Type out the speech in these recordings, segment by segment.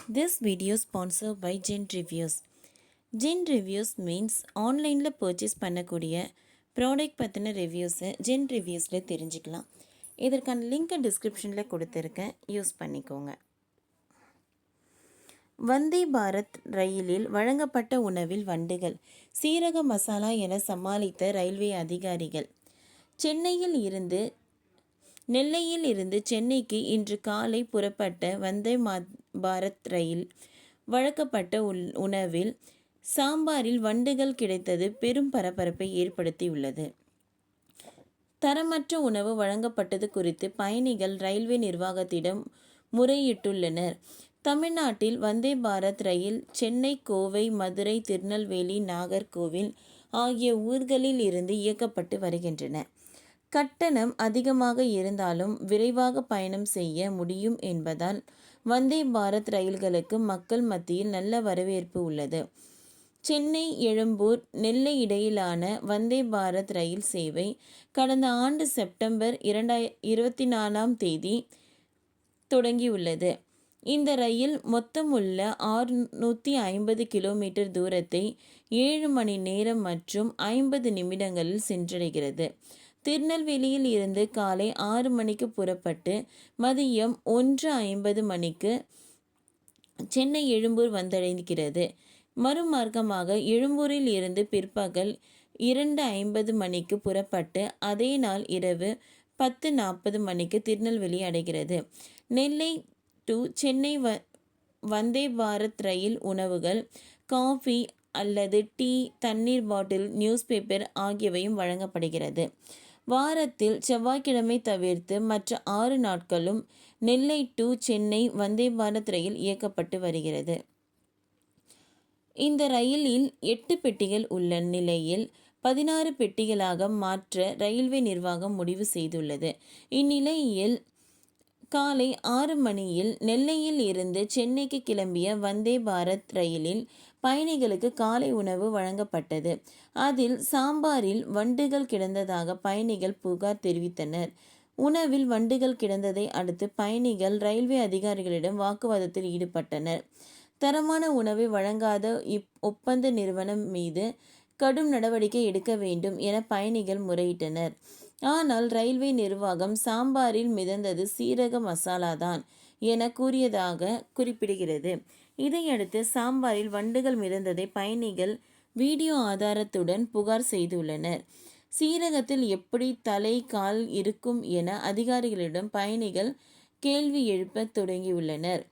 This video sponsored by Gen Reviews. Gen Reviews means ஆன்லைனில் purchase பண்ணக்கூடிய product பற்றின ரிவ்யூஸை gen ரிவ்யூஸில் தெரிஞ்சுக்கலாம். இதற்கான லிங்க்கை டிஸ்கிரிப்ஷனில் கொடுத்துருக்கேன், யூஸ் பண்ணிக்கோங்க. வந்தே பாரத் ரயிலில் வழங்கப்பட்ட உணவில் வண்டுகள், சீரக மசாலா என சமாளித்த ரயில்வே அதிகாரிகள். நெல்லையில் இருந்து சென்னைக்கு இன்று காலை புறப்பட்ட வந்தே பாரத் ரயில் வழங்கப்பட்ட உணவில் சாம்பாரில் வண்டுகள் கிடைத்தது பெரும் பரபரப்பை ஏற்படுத்தியுள்ளது. தரமற்ற உணவு வழங்கப்பட்டது குறித்து பயணிகள் ரயில்வே நிர்வாகத்திடம் முறையிட்டுள்ளனர். தமிழ்நாட்டில் வந்தே பாரத் ரயில் சென்னை, கோவை, மதுரை, திருநெல்வேலி, நாகர்கோவில் ஆகிய ஊர்களில் இருந்து இயக்கப்பட்டு வருகின்றன. கட்டணம் அதிகமாக இருந்தாலும் விரைவாக பயணம் செய்ய முடியும் என்பதால் வந்தே பாரத் ரயில்களுக்கு மக்கள் மத்தியில் நல்ல வரவேற்பு உள்ளது. சென்னை, எழும்பூர், நெல்லை இடையிலான வந்தே பாரத் ரயில் சேவை கடந்த ஆண்டு செப்டம்பர் 2024 தொடங்கியுள்ளது. இந்த ரயில் மொத்தமுள்ள 650 கிலோமீட்டர் தூரத்தை 7 மணி நேரம் மற்றும் 50 நிமிடங்களில் சென்றடைகிறது. திருநெல்வேலியில் இருந்து காலை 6 மணிக்கு புறப்பட்டு மதியம் 1:50 மணிக்கு சென்னை எழும்பூர் வந்தடைகிறது. மறுமார்க்கமாக எழும்பூரில் இருந்து பிற்பகல் 2:50 மணிக்கு புறப்பட்டு அதே நாள் இரவு 10:40 மணிக்கு திருநெல்வேலி அடைகிறது. நெல்லை டு சென்னை வந்தே பாரத் ரயில் உணவுகள் காஃபி அல்லது டீ, தண்ணீர் பாட்டில், நியூஸ் பேப்பர் ஆகியவையும் வழங்கப்படுகிறது. வாரத்தில் செவ்வாய்க்கிழமை தவிர்த்து மற்ற 6 நாட்களும் நெல்லை டு சென்னை வந்தே பாரத் ரயில் இயக்கப்பட்டு வருகிறது. இந்த ரயிலில் 8 பெட்டிகள் உள்ள நிலையில் 16 பெட்டிகளாக மாற்ற ரயில்வே நிர்வாகம் முடிவு செய்துள்ளது. இந்நிலையில் காலை 6 மணியில் நெல்லையில் இருந்து சென்னைக்கு கிளம்பிய வந்தே பாரத் ரயிலில் பயணிகளுக்கு காலை உணவு வழங்கப்பட்டது. அதில் சாம்பாரில் வண்டுகள் கிடந்ததாக பயணிகள் புகார் தெரிவித்தனர். உணவில் வண்டுகள் கிடந்ததை அடுத்து பயணிகள் ரயில்வே அதிகாரிகளிடம் வாக்குவாதத்தில் ஈடுபட்டனர். தரமான உணவை வழங்காத ஒப்பந்த நிறுவனம் மீது கடும் நடவடிக்கை எடுக்க வேண்டும் என பயணிகள் முறையிட்டனர். ஆனால் ரயில்வே நிர்வாகம் சாம்பாரில் மிதந்தது சீரக மசாலாதான் என கூறியதாக குறிப்பிடுகிறது. இதையடுத்து சாம்பாரில் வண்டுகள் மிதந்ததை பயணிகள் வீடியோ ஆதாரத்துடன் புகார் செய்துள்ளனர். சீரகத்தில் எப்படி தலை, கால் இருக்கும் என அதிகாரிகளிடம் பயணிகள் கேள்வி எழுப்ப தொடங்கியுள்ளனர்.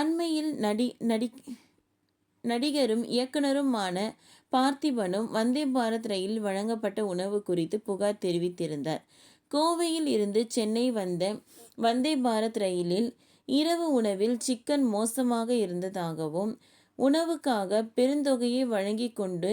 அண்மையில் நடிகரும் இயக்குனருமான பார்த்திபனும் வந்தே பாரத் ரயிலில் வழங்கப்பட்ட உணவு குறித்து புகார் தெரிவித்திருந்தார். கோவையில் இருந்து சென்னை வந்த வந்தே பாரத் ரயிலில் இரவு உணவில் சிக்கன் மோசமாக இருந்ததாகவும் உணவுக்காக பெருந்தொகையை வழங்கி கொண்டு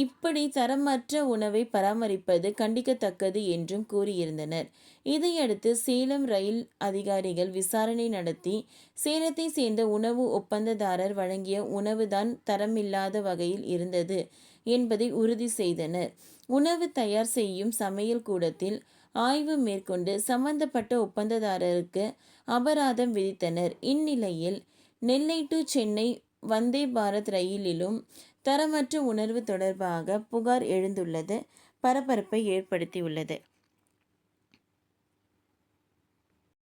இப்படி தரமற்ற உணவை பராமரிப்பது கண்டிக்கத்தக்கது என்றும் கூறியிருந்தனர். இதையடுத்து சேலம் ரயில் அதிகாரிகள் விசாரணை நடத்தி சேலத்தை சேர்ந்த உணவு ஒப்பந்ததாரர் வழங்கிய உணவுதான் தரமில்லாத வகையில் இருந்தது என்பதை உறுதி செய்தனர். உணவு தயார் செய்யும் சமையல் கூடத்தில் ஆய்வு மேற்கொண்டு சம்பந்தப்பட்ட ஒப்பந்ததாரருக்கு அபராதம் விதித்தனர். இந்நிலையில் நெல்லை டு சென்னை வந்தே பாரத் ரயிலிலும் தரமற்ற உணர்வு தொடர்பாக புகார் எழுந்துள்ளது பரபரப்பை ஏற்படுத்தியுள்ளது.